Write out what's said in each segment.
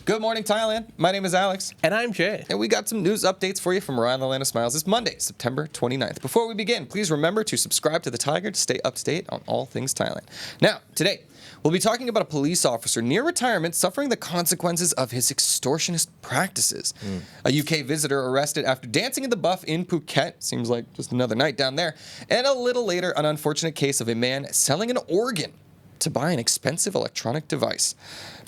Good morning, Thailand. My name is Alex. And I'm Jay. And we got some news updates for you from around the Land of Smiles. It's Monday, September 29th. Before we begin, please remember to subscribe to the Thaiger to stay up to date on all things Thailand. Now, today, we'll be talking about a police officer near retirement suffering the consequences of his extortionist practices. A UK visitor arrested after dancing in the buff in Phuket. Seems like just another night down there. And a little later, an unfortunate case of a man selling an organ to buy an expensive electronic device.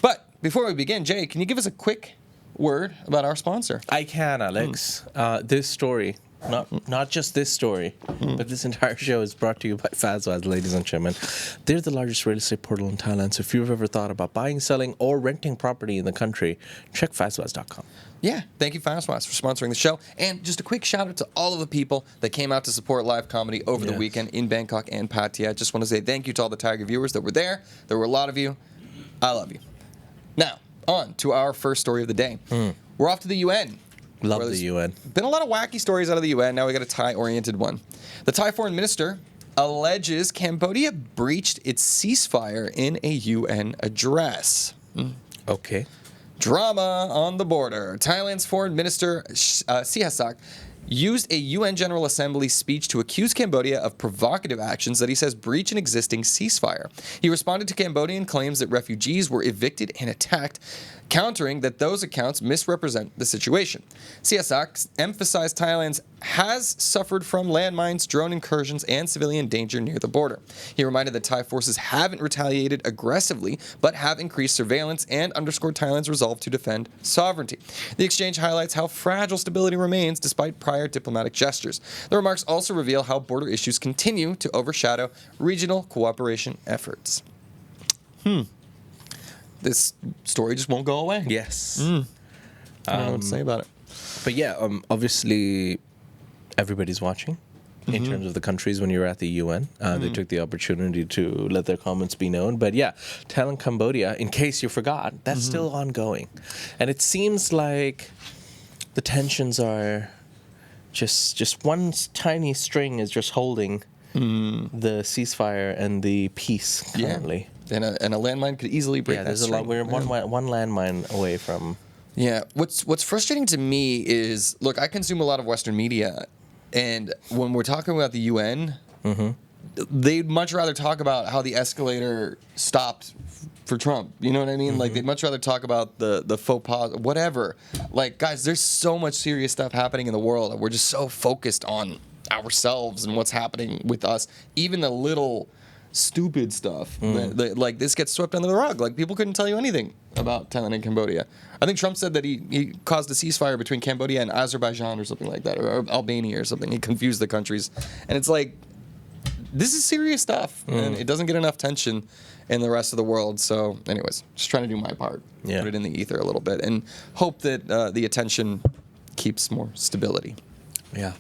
But before we begin, Jay, can you give us a quick word about our sponsor? I can, Alex. This story, not just this story, but this entire show is brought to you by Fazwaz, ladies and gentlemen. They're the largest real estate portal in Thailand, so if you've ever thought about buying, selling, or renting property in the country, check Fazwaz.com. Yeah, thank you, Fazwaz, for sponsoring the show. And just a quick shout out to all of the people that came out to support live comedy over the weekend in Bangkok and Pattaya. Just want to say thank you to all the Thaiger viewers that were there. There were a lot of you. I love you. Now, on to our first story of the day. We're off to the UN. Love the UN. Been a lot of wacky stories out of the UN. Now we got a Thai-oriented one. The Thai foreign minister alleges Cambodia breached its ceasefire in a UN address. Okay. Drama on the border. Thailand's foreign minister Sihasak used a UN General Assembly speech to accuse Cambodia of provocative actions that he says breach an existing ceasefire. He responded to Cambodian claims that refugees were evicted and attacked, countering that those accounts misrepresent the situation. Sihasak emphasized Thailand has suffered from landmines, drone incursions, and civilian danger near the border. He reminded that Thai forces haven't retaliated aggressively, but have increased surveillance and underscored Thailand's resolve to defend sovereignty. The exchange highlights how fragile stability remains despite prior diplomatic gestures. The remarks also reveal how border issues continue to overshadow regional cooperation efforts. This story just won't go away. Yes. I don't know what to say about it. But yeah, obviously, everybody's watching. In terms of the countries, when you're at the UN, they took the opportunity to let their comments be known. But yeah, Thailand, Cambodia, in case you forgot, that's still ongoing. And it seems like the tensions are just one tiny string is just holding the ceasefire and the peace currently. And a landmine could easily break that there's string. a lot. We're one landmine away from. Yeah, what's frustrating to me is, look, I consume a lot of Western media, and when we're talking about the UN, they'd much rather talk about how the escalator stopped for Trump. You know what I mean? Like, they'd much rather talk about the faux pas, whatever. Like, guys, there's so much serious stuff happening in the world, and we're just so focused on ourselves and what's happening with us. Even the little stupid stuff, like this gets swept under the rug. Like, people couldn't tell you anything about Thailand and Cambodia. I think Trump said that he caused a ceasefire between Cambodia and Azerbaijan or something like that, or Albania or something. He confused the countries, and it's like, this is serious stuff, and it doesn't get enough tension in the rest of the world. So anyways, just trying to do my part, put it in the ether a little bit, and hope that the attention keeps more stability. Yeah.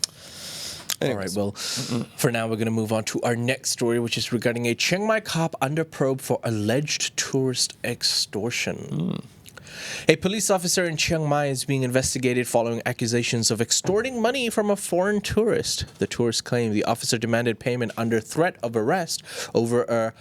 Anyways. All right, well, for now, we're going to move on to our next story, which is regarding a Chiang Mai cop under probe for alleged tourist extortion. A police officer in Chiang Mai is being investigated following accusations of extorting money from a foreign tourist. The tourist claimed the officer demanded payment under threat of arrest over a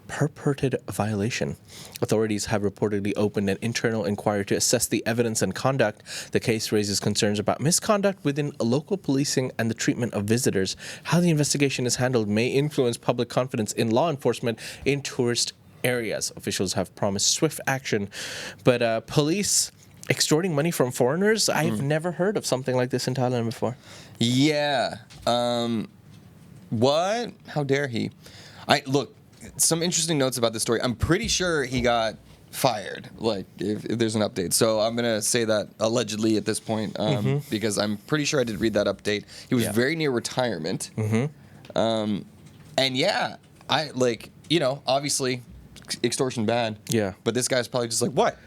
purported violation. Authorities have reportedly opened an internal inquiry to assess the evidence and conduct. The case raises concerns about misconduct within local policing and the treatment of visitors. How the investigation is handled may influence public confidence in law enforcement in tourist areas. Officials have promised swift action, but police extorting money from foreigners, I've never heard of something like this in Thailand before. Yeah. What? How dare he? Look, some interesting notes about this story. I'm pretty sure he got fired, like, if there's an update. So I'm going to say that allegedly at this point, because I'm pretty sure I did read that update. He was very near retirement. And yeah, obviously, extortion bad. Yeah. But this guy's probably just like, what?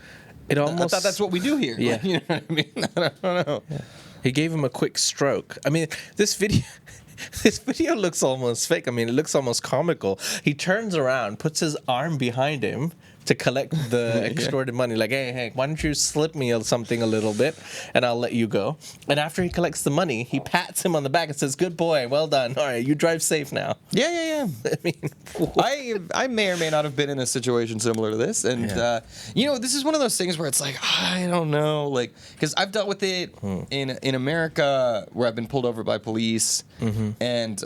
I thought that's what we do here. Yeah. Like, you know what I mean? I don't know. Yeah. He gave him a quick stroke. I mean, this video looks almost fake. I mean, it looks almost comical. He turns around, puts his arm behind him, to collect the extorted money. Like, hey, why don't you slip me something a little bit, and I'll let you go. And after he collects the money, he pats him on the back and says, "Good boy, well done. All right, you drive safe now." Yeah. I mean, I may or may not have been in a situation similar to this, and this is one of those things where it's like, I don't know, like, because I've dealt with it in America where I've been pulled over by police, and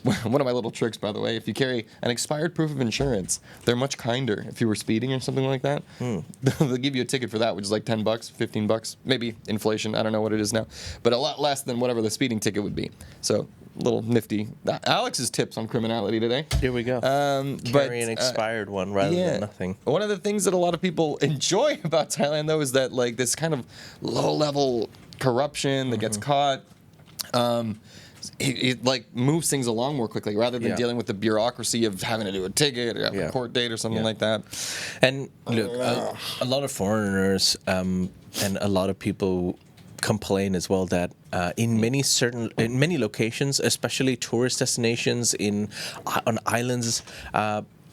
one of my little tricks, by the way, if you carry an expired proof of insurance, they're much kinder. If you were speeding or something like that, they'll give you a ticket for that, which is like $10, $15, maybe inflation. I don't know what it is now, but a lot less than whatever the speeding ticket would be. So little nifty. Alex's tips on criminality today. Here we go. Carry an expired one rather than nothing. One of the things that a lot of people enjoy about Thailand, though, is that like this kind of low-level corruption that gets caught. It like moves things along more quickly rather than dealing with the bureaucracy of having to do a ticket or have a court date or something like that. And look, a lot of foreigners and a lot of people complain as well that in many locations, especially tourist destinations on islands,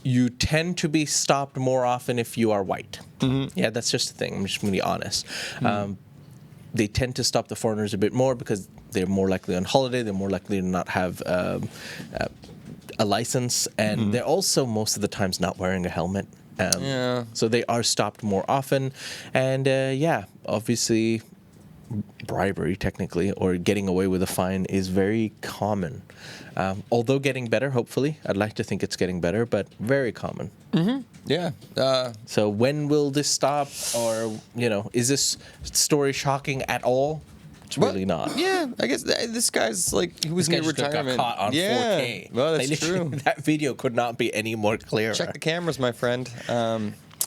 you tend to be stopped more often if you are white. Yeah, that's just the thing. I'm just going to be honest. They tend to stop the foreigners a bit more because they're more likely on holiday. They're more likely to not have a license, and they're also most of the times not wearing a helmet. So they are stopped more often, and obviously, bribery technically or getting away with a fine is very common. Although getting better, hopefully, I'd like to think it's getting better, but very common. Yeah. So when will this stop? Or, is this story shocking at all? It's really not. Yeah, I guess this guy's like, he was near retirement. Got caught on 4K. Well, that's true. That video could not be any more clear. Check the cameras, my friend.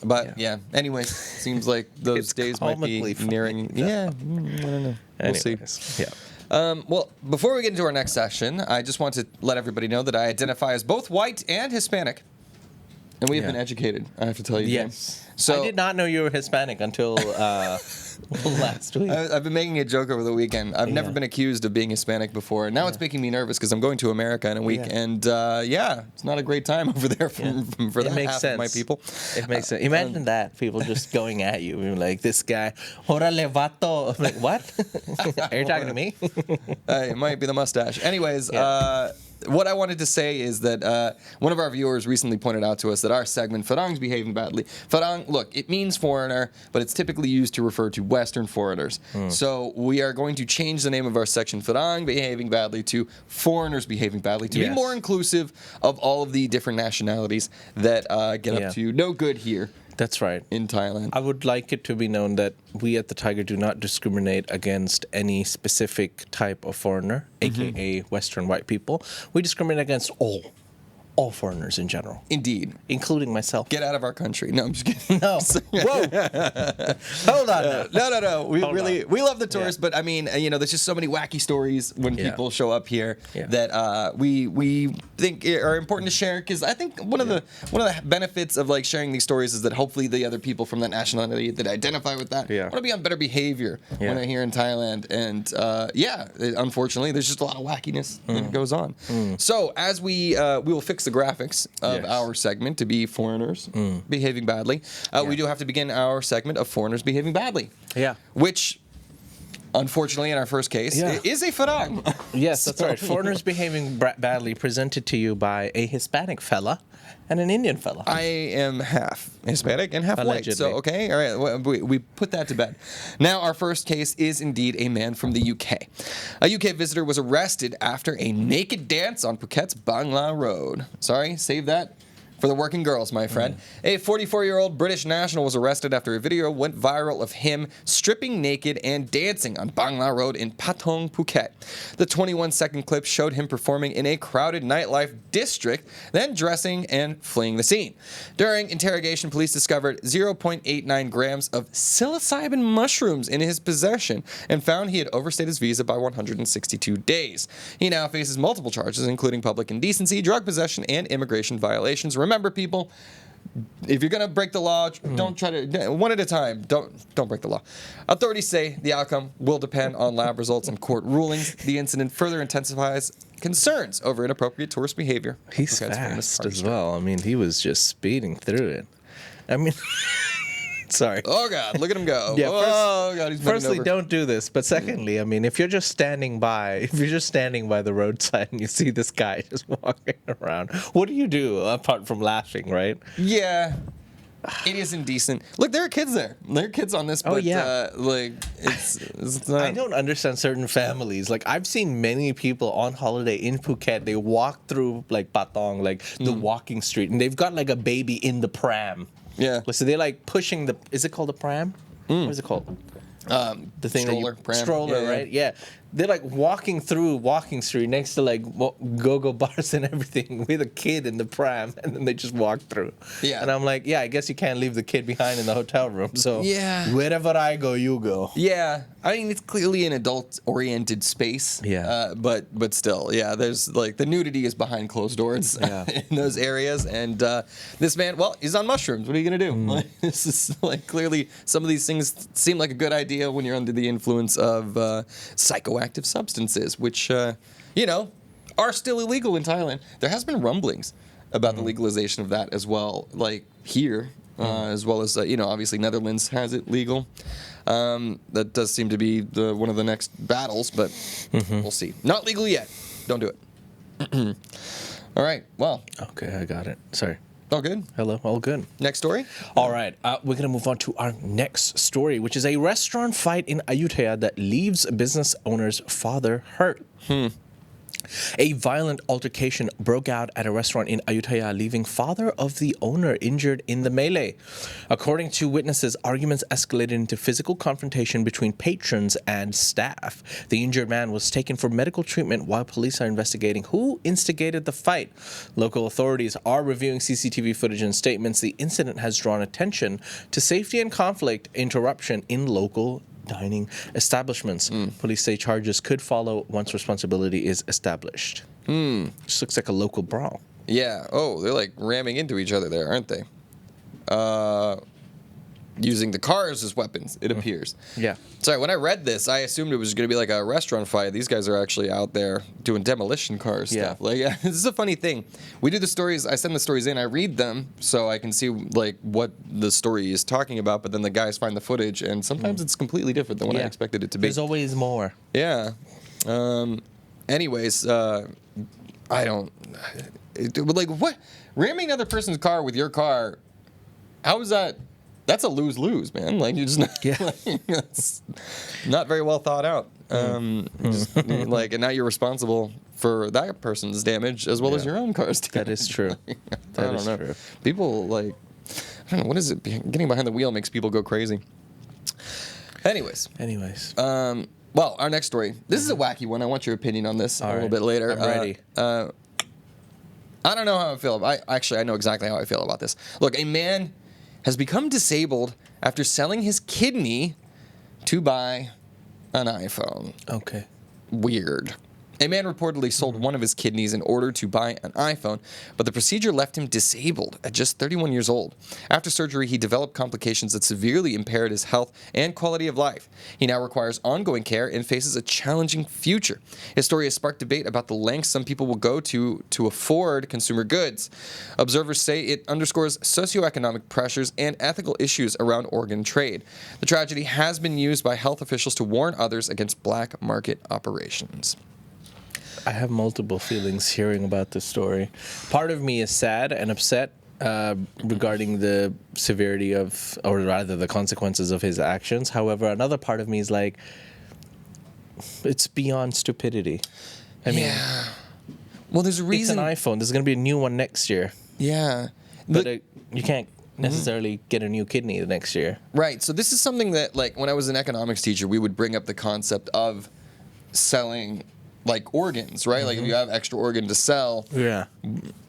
But anyways, seems like those days might be nearing. I don't know. We'll see. Well, before we get into our next session, I just want to let everybody know that I identify as both white and Hispanic. And we have been educated, I have to tell you. Yes. So I did not know you were Hispanic until last week. I've been making a joke over the weekend. I've never been accused of being Hispanic before. Now it's making me nervous because I'm going to America in a week. And it's not a a great time over there for that half of my people. It makes sense. Imagine that. People just going at you. Like, this guy, Orale vato. I'm like, what? Are you talking to me? It might be the mustache. Anyways, what I wanted to say is that one of our viewers recently pointed out to us that our segment, Farang's behaving badly. Farang, look, it means foreigner, but it's typically used to refer to Western foreigners. So we are going to change the name of our section, Farang behaving badly, to foreigners behaving badly, to be more inclusive of all of the different nationalities that get up to no good here. That's right. In Thailand. I would like it to be known that we at the Thaiger do not discriminate against any specific type of foreigner, aka Western white people. We discriminate against all foreigners in general. Indeed. Including myself. Get out of our country. No, I'm just kidding. No. Whoa. Hold on. No. We love the tourists, but I mean, there's just so many wacky stories when people show up here that we think are important to share, because I think one of the benefits of like sharing these stories is that hopefully the other people from that nationality that identify with that want to be on better behavior when they're here in Thailand. And unfortunately, there's just a lot of wackiness that goes on. So as we will fix the graphics of our segment to be foreigners behaving badly, we do have to begin our segment of foreigners behaving badly. Which, unfortunately, in our first case, is a farang. Yes, that's right. Foreigners behaving badly, presented to you by a Hispanic fella and an Indian fella. I am half Hispanic and half Allegedly. white. So, okay, all right, we put that to bed. Now, our first case is indeed a man from the UK. A UK visitor was arrested after a naked dance on Phuket's Bangla Road. Sorry, save that for the working girls, my friend. A 44-year-old British national was arrested after a video went viral of him stripping naked and dancing on Bangla Road in Patong, Phuket. The 21-second clip showed him performing in a crowded nightlife district, then dressing and fleeing the scene. During interrogation, police discovered 0.89 grams of psilocybin mushrooms in his possession and found he had overstayed his visa by 162 days. He now faces multiple charges, including public indecency, drug possession, and immigration violations. Remember, people, if you're gonna break the law, don't try to one at a time. Don't break the law. Authorities say the outcome will depend on lab results and court rulings. The incident further intensifies concerns over inappropriate tourist behavior. He's fast as well. I mean, he was just speeding through it. I mean, sorry. Oh God, look at him go. Yeah, Oh God, he's bending Firstly, over. don't do this. But secondly, I mean, if you're just standing by the roadside and you see this guy just walking around, what do you do apart from laughing, right? Yeah. It is indecent. Look, there are kids there. There are kids on this, but like it's not. I don't understand certain families. Like I've seen many people on holiday in Phuket. They walk through like Patong, like the walking street, and they've got like a baby in the pram. Yeah. So they're like pushing the. Is it called a pram? What is it called? The thing Stroller, that you, pram. stroller, Yeah. right? Yeah. They're like walking through walking street next to like go-go bars and everything with a kid in the pram, and then they just walk through. Yeah. And I'm like, yeah, I guess you can't leave the kid behind in the hotel room. So Yeah. wherever I go, you go. Yeah, I mean it's clearly an adult-oriented space. Yeah. But still, yeah. There's like the nudity is behind closed doors in those areas, and this man, well, he's on mushrooms. What are you gonna do? Like, this is like clearly some of these things seem like a good idea when you're under the influence of psychoactive substances, which are still illegal in Thailand. There has been rumblings about the legalization of that as well, like here. As well as obviously Netherlands has it legal. That does seem to be one of the next battles, but we'll see. Not legal yet. Don't do it. All right. Well. Okay, I got it. Sorry. All good. Hello. All good. Next story. All right. We're going to move on to our next story, which is a restaurant fight in Ayutthaya that leaves a business owner's father hurt. A violent altercation broke out at a restaurant in Ayutthaya, leaving father of the owner injured in the melee. According to witnesses, arguments escalated into physical confrontation between patrons and staff. The injured man was taken for medical treatment while police are investigating who instigated the fight. Local authorities are reviewing CCTV footage and statements. The incident has drawn attention to safety and conflict interruption in local dining establishments. Police say charges could follow once responsibility is established. Just looks like a local brawl. Yeah. Oh, they're like ramming into each other there, aren't they? Using the cars as weapons, it appears. Yeah. Sorry, when I read this, I assumed it was going to be like a restaurant fight. These guys are actually out there doing demolition car stuff. Like, this is a funny thing. We do the stories. I send the stories in. I read them so I can see like what the story is talking about. But then the guys find the footage, and sometimes it's completely different than what I expected it to be. There's always more. Yeah. Anyways, I don't. Like what? Ramming another person's car with your car. How is that? That's a lose-lose, man. Like you're just not, that's not very well thought out. And now you're responsible for that person's damage as well as your own car's damage. That is true. That is true. People I don't know, what is it? Getting behind the wheel makes people go crazy. Anyways. Well, our next story. This is a wacky one. I want your opinion on this a little bit later. I'm ready. I don't know how I feel. I know exactly how I feel about this. Look, a man has become disabled after selling his kidney to buy an iPhone. Okay. Weird. A man reportedly sold one of his kidneys in order to buy an iPhone, but the procedure left him disabled at just 31 years old. After surgery, he developed complications that severely impaired his health and quality of life. He now requires ongoing care and faces a challenging future. His story has sparked debate about the lengths some people will go to afford consumer goods. Observers say it underscores socioeconomic pressures and ethical issues around organ trade. The tragedy has been used by health officials to warn others against black market operations. I have multiple feelings hearing about this story. Part of me is sad and upset regarding the severity of, or rather the consequences of his actions. However, another part of me is like, it's beyond stupidity. I mean, well, there's a reason. It's an iPhone. There's going to be a new one next year. Yeah. But you can't necessarily get a new kidney the next year. Right. So this is something that, like, when I was an economics teacher, we would bring up the concept of selling like organs, right? Like if you have extra organ to sell,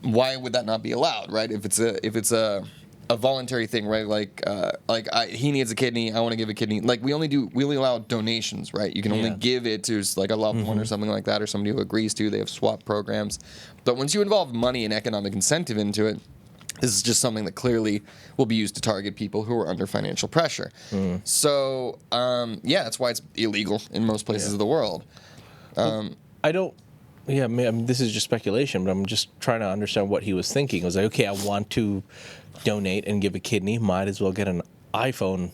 why would that not be allowed, right? If it's a voluntary thing, right? He needs a kidney, I want to give a kidney. Like we only allow donations, right? You can only give it to like a loved one or something like that, or somebody who agrees to. They have swap programs, but once you involve money and economic incentive into it, this is just something that clearly will be used to target people who are under financial pressure. So that's why it's illegal in most places of the world. Yeah, I mean, this is just speculation, but I'm just trying to understand what he was thinking. It was like, okay, I want to donate and give a kidney. Might as well get an iPhone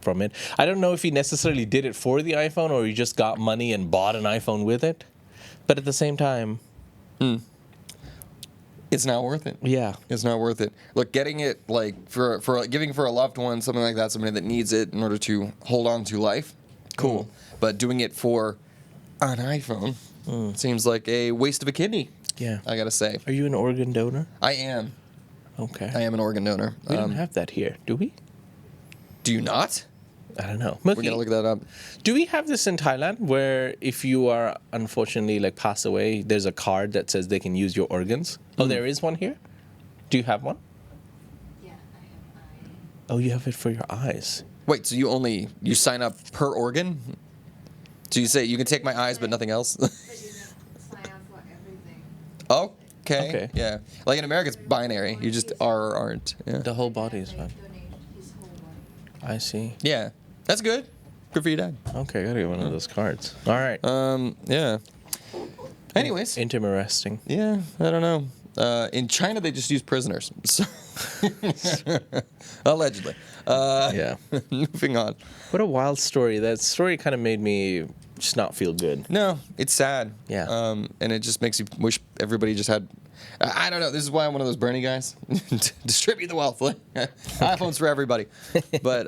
from it. I don't know if he necessarily did it for the iPhone or he just got money and bought an iPhone with it. But at the same time, it's not worth it. yeah. It's not worth it. Look, getting it like for giving for a loved one, something like that, somebody that needs it in order to hold on to life, cool. But doing it for an iPhone seems like a waste of a kidney. Yeah. I gotta say. Are you an organ donor? I am. Okay. I am an organ donor. We don't have that here, do we? Do you not? I don't know. We're gonna look that up. Do we have this in Thailand where if you are unfortunately like pass away, there's a card that says they can use your organs? Oh, there is one here? Do you have one? Yeah, I have eyes. Oh, you have it for your eyes. Wait, so you sign up per organ? So you say you can take my eyes but nothing else? But you can sign up for everything. Okay. Yeah. Like in America, it's binary. You just are or aren't. Yeah. The whole body is Like, fine. donate his whole body. I see. Yeah. That's good. Good for your dad. Okay, I gotta get one of those cards. All right. Yeah. Anyways. Interesting. Yeah, I don't know. In China, they just use prisoners. So allegedly. Yeah. Moving on. What a wild story. That story kind of made me just not feel good. No, it's sad. Yeah. And it just makes you wish everybody just had. I don't know. This is why I'm one of those Bernie guys. Distribute the wealth. iPhones for everybody. But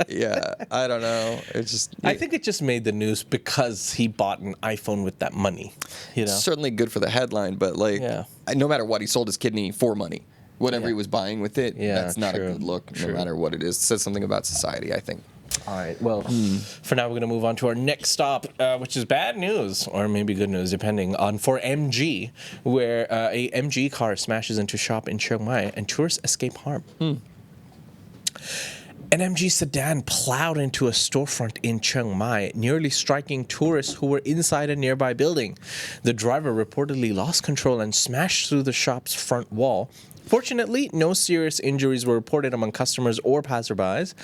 yeah, I don't know. It's just. I think it just made the news because he bought an iPhone with that money. You know. Certainly good for the headline, but like, Yeah. no matter what, he sold his kidney for money. Whatever Yeah. he was buying with it, Yeah, that's not true, a good look, true. no matter what it is. It says something about society, I think. All right. Well, for now, we're going to move on to our next stop, which is bad news, or maybe good news, depending on for MG, where a MG car smashes into a shop in Chiang Mai and tourists escape harm. An MG sedan plowed into a storefront in Chiang Mai, nearly striking tourists who were inside a nearby building. The driver reportedly lost control and smashed through the shop's front wall. Fortunately, no serious injuries were reported among customers or passerbys.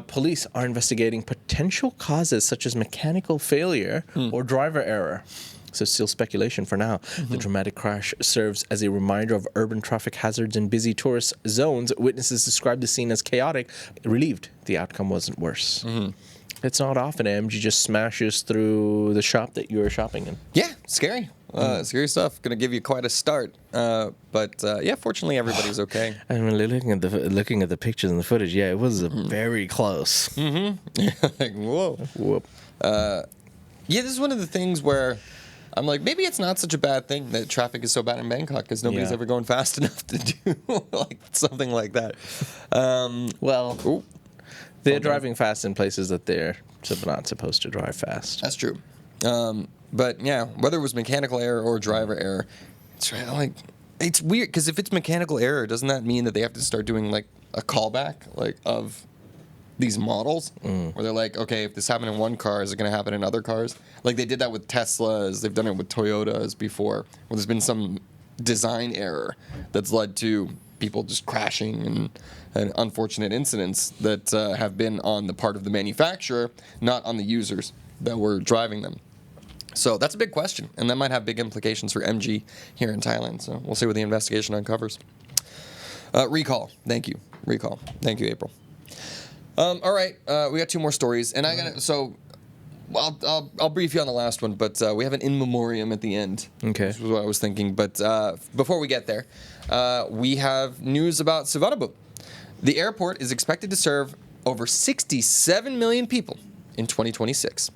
Police are investigating potential causes such as mechanical failure or driver error. So still speculation for now. The dramatic crash serves as a reminder of urban traffic hazards in busy tourist zones. Witnesses described the scene as chaotic, relieved the outcome wasn't worse. It's not often MG just smashes through the shop that you were shopping in. Yeah, scary. Scary stuff. Gonna give you quite a start. But yeah, fortunately, everybody's okay. I mean, looking at the pictures and the footage, yeah, it was very close. Like, whoa. Whoop. Yeah, this is one of the things where I'm like, maybe it's not such a bad thing that traffic is so bad in Bangkok because nobody's Yeah. ever going fast enough to do like something like that. Well, Ooh, they're driving fast in places that they're not supposed to drive fast. that's true. But yeah, whether it was mechanical error or driver error, it's weird because if it's mechanical error, doesn't that mean that they have to start doing like a callback like of these models where they're like, okay, if this happened in one car, is it going to happen in other cars? Like they did that with Teslas, they've done it with Toyotas before, where there's been some design error that's led to people just crashing and unfortunate incidents that have been on the part of the manufacturer, not on the users that were driving them. So that's a big question, and that might have big implications for MG here in Thailand. So we'll see what the investigation uncovers. Recall. Thank you. Recall. Thank you, April. All right, we got two more stories, and I'll brief you on the last one, but we have an in memoriam at the end. Okay. This was what I was thinking, but before we get there, we have news about Suvarnabhumi. The airport is expected to serve over 67 million people in 2026.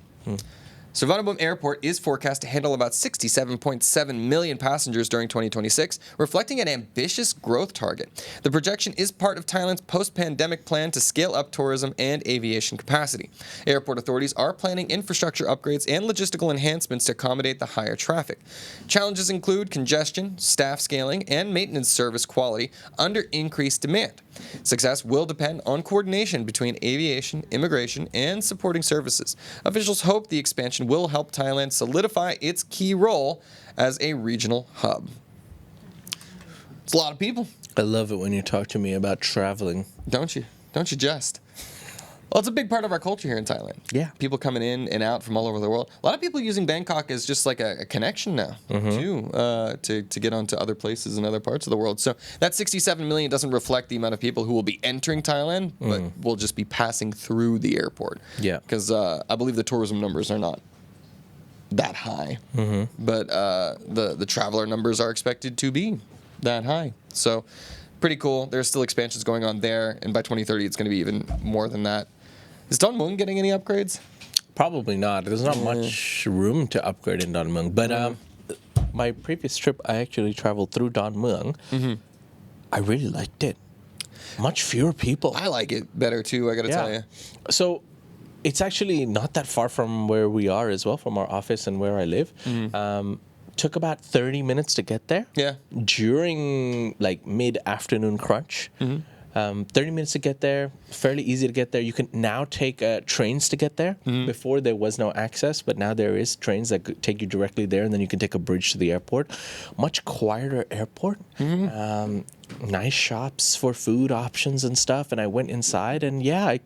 Suvarnabhumi Airport is forecast to handle about 67.7 million passengers during 2026, reflecting an ambitious growth target. The projection is part of Thailand's post-pandemic plan to scale up tourism and aviation capacity. Airport authorities are planning infrastructure upgrades and logistical enhancements to accommodate the higher traffic. Challenges include congestion, staff scaling, and maintenance service quality under increased demand. Success will depend on coordination between aviation, immigration, and supporting services. Officials hope the expansion will help Thailand solidify its key role as a regional hub. It's a lot of people, I love it when you talk to me about traveling. don't you? Don't you just? Well, it's a big part of our culture here in Thailand. Yeah. People coming in and out from all over the world. A lot of people using Bangkok as just like a connection now, too, to get onto other places in other parts of the world. So that 67 million doesn't reflect the amount of people who will be entering Thailand, but will just be passing through the airport. Yeah. Because I believe the tourism numbers are not that high, but the traveler numbers are expected to be that high. So pretty cool. There's still expansions going on there, and by 2030, it's going to be even more than that. Is Don Mueang getting any upgrades? Probably not. There's not much room to upgrade in Don Mueang. But my previous trip, I actually traveled through Don Mueang. I really liked it. Much fewer people. I like it better too, I got to tell you. So it's actually not that far from where we are as well, from our office and where I live. Took about 30 minutes to get there. Yeah. During like mid-afternoon crunch. 30 minutes to get there, fairly easy to get there. You can now take trains to get there. Before there was no access, but now there is trains that take you directly there, and then you can take a bridge to the airport. Much quieter airport. Nice shops for food options and stuff. And I went inside, and I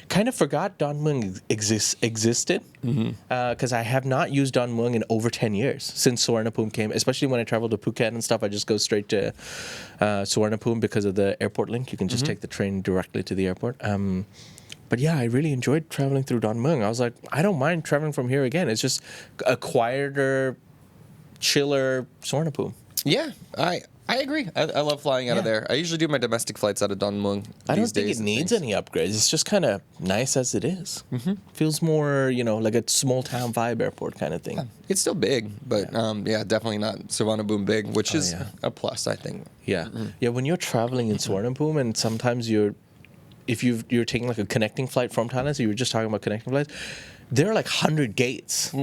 kind of forgot Don Mueang existed because I have not used Don Mueang in over 10 years since Suvarnabhumi came, especially when I travel to Phuket and stuff. I just go straight to Suvarnabhumi because of the airport link. You can just take the train directly to the airport. But yeah, I really enjoyed traveling through Don Mueang. I was like, I don't mind traveling from here again. It's just a quieter, chiller Suvarnabhumi. Yeah, I agree. I love flying out of there. I usually do my domestic flights out of Don Mueang. I don't think it needs any upgrades. It's just kind of nice as it is. Feels more, like a small town vibe airport kind of thing. Yeah, it's still big, but definitely not Suvarnabhumi big, which is a plus, I think. Yeah. Yeah, when you're traveling in Suvarnabhumi and sometimes you're taking like a connecting flight from Thailand, so you were just talking about connecting flights, there are like 100 gates.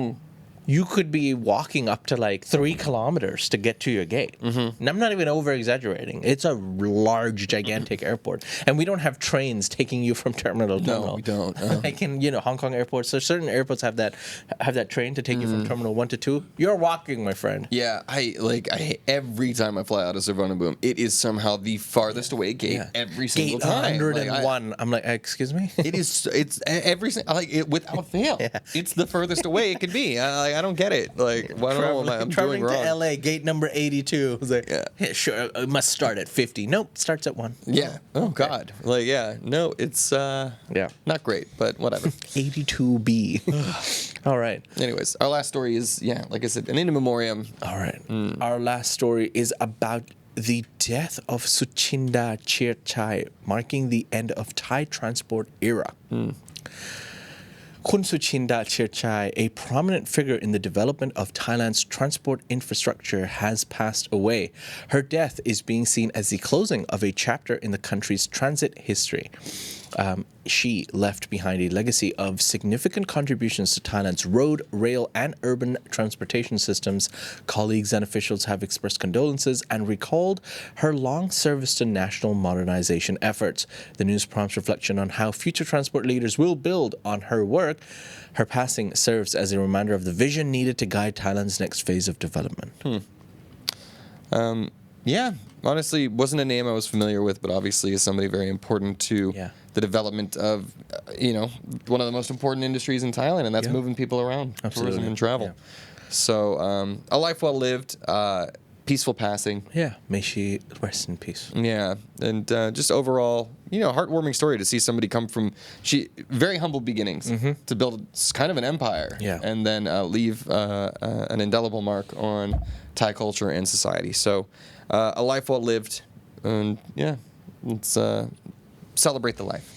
You could be walking up to like 3 kilometers to get to your gate. And I'm not even over exaggerating. It's a large, gigantic airport. And we don't have trains taking you from terminal to terminal. No, we don't. Like in, Hong Kong airports, so certain airports have that train to take you from terminal 1 to 2. You're walking, my friend. Yeah, I every time I fly out of Suvarnabhumi, it is somehow the farthest away gate every single Gate time. 101. I'm like, excuse me? It's every without fail. It's the furthest away it could be. I don't get it. Like, why don't know what I'm doing traveling wrong? to LA, gate number 82. I was like, yeah, sure, it must start at 50. Nope, starts at 1. Yeah. Oh God. Like, no, it's not great, but whatever. 82B. All right. Anyways, our last story is like I said, an in memoriam. All right. Our last story is about the death of Suchinda Chirchai, marking the end of Thai transport era. Kun Suchinda Chirchai, a prominent figure in the development of Thailand's transport infrastructure, has passed away. Her death is being seen as the closing of a chapter in the country's transit history. She left behind a legacy of significant contributions to Thailand's road, rail, and urban transportation systems. Colleagues and officials have expressed condolences and recalled her long service to national modernization efforts. The news prompts reflection on how future transport leaders will build on her work. Her passing serves as a reminder of the vision needed to guide Thailand's next phase of development. Honestly, wasn't a name I was familiar with, but obviously is somebody very important to the development of, one of the most important industries in Thailand, and that's moving people around, tourism and travel. So, a life well lived, peaceful passing. Yeah, may she rest in peace. Yeah, and just overall, heartwarming story to see somebody come from very humble beginnings to build kind of an empire, and then leave an indelible mark on Thai culture and society. So, a life well lived, and let's celebrate the life.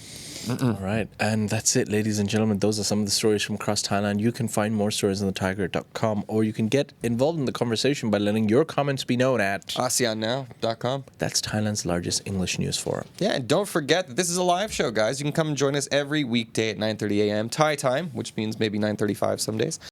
All right, and that's it, ladies and gentlemen. Those are some of the stories from across Thailand. You can find more stories on thetiger.com, or you can get involved in the conversation by letting your comments be known at ASEANnow.com. That's Thailand's largest English news forum. Yeah, and don't forget that this is a live show, guys. You can come and join us every weekday at 9:30 a.m. Thai time, which means maybe 9:35 some days.